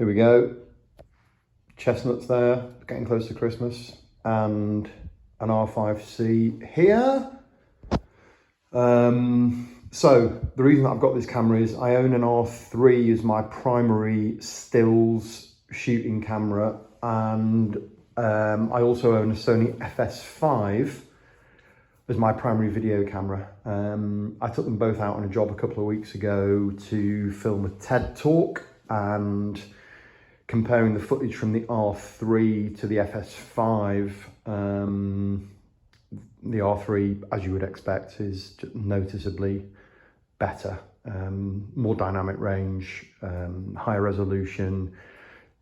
Here we go. Chestnuts there, getting close to Christmas, and an R5 C here. So the reason that I've got this camera is I own an R3 as my primary stills shooting camera, and I also own a Sony FS5 as my primary video camera. I took them both out on a job a couple of weeks ago to film a TED talk, and comparing the footage from the R3 to the FS5, the R3, as you would expect, is noticeably better, more dynamic range, higher resolution,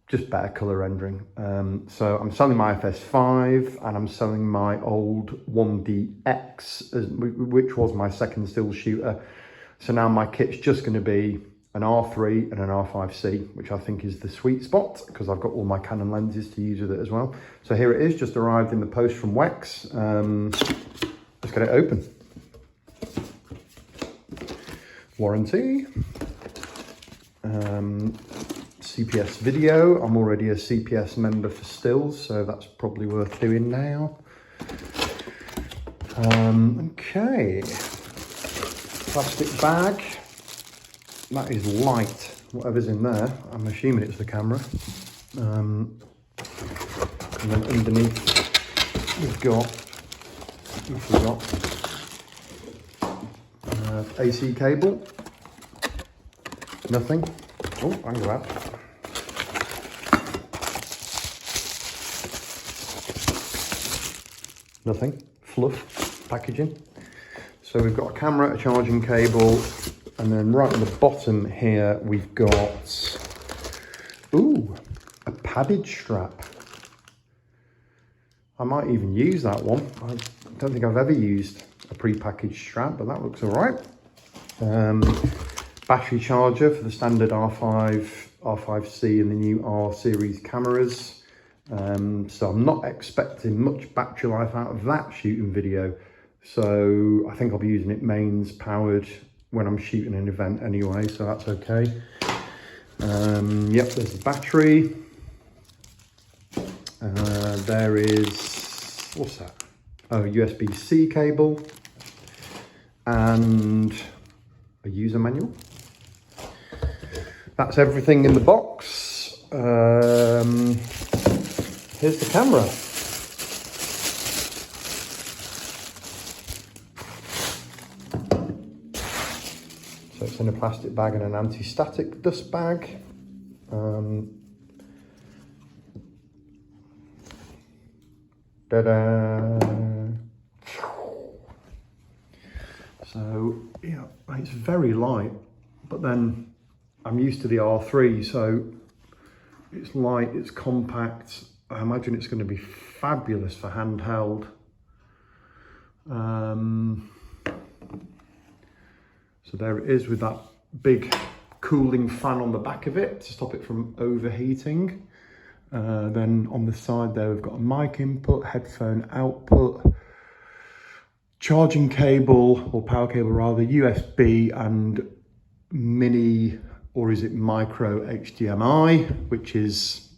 just better color rendering. So I'm selling my FS5 and I'm selling my old 1DX, which was my second still shooter. So now my kit's just going to be an R3 and an R5 C, which I think is the sweet spot because I've got all my Canon lenses to use with it as well. So here it is, just arrived in the post from Wex. Let's get it open. Warranty. CPS video. I'm already a CPS member for stills, so that's probably worth doing now. Okay. Plastic bag. That is light, whatever's in there. I'm assuming it's the camera. And then underneath, we've got AC cable. Nothing. Oh, hang on that. Nothing. Fluff packaging. So we've got a camera, a charging cable, and then right at the bottom here, we've got, ooh, a padded strap. I might even use that one. I don't think I've ever used a pre-packaged strap, but that looks all right. Battery charger for the standard R5 C and the new R series cameras. So I'm not expecting much battery life out of that shooting video. So I think I'll be using it mains powered when I'm shooting an event anyway, so that's okay. Yep, there's the battery. There is, what's that? Oh, USB-C cable and a user manual. That's everything in the box. Here's the camera. So it's in a plastic bag and an anti-static dust bag. Ta-da! So yeah, it's very light, but then I'm used to the R3, so it's light, it's compact. I imagine it's going to be fabulous for handheld. So there it is with that big cooling fan on the back of it to stop it from overheating. Then on the side there we've got a mic input, headphone output, charging cable, or power cable rather, USB and mini, or is it micro HDMI, which is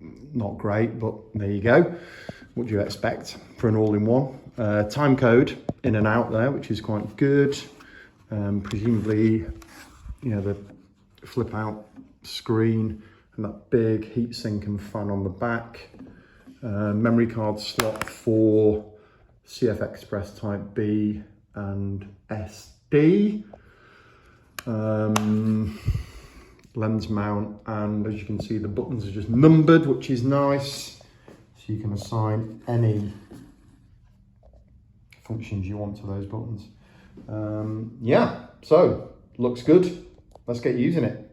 not great, but there you go. What do you expect for an all-in-one? Time code in and out there, which is quite good. Presumably, you know, the flip out screen and that big heatsink and fan on the back. Memory card slot for CF Express Type B and SD. Lens mount, and as you can see, the buttons are just numbered, which is nice. So you can assign any functions you want to those buttons. Yeah, so looks good. Let's get using it.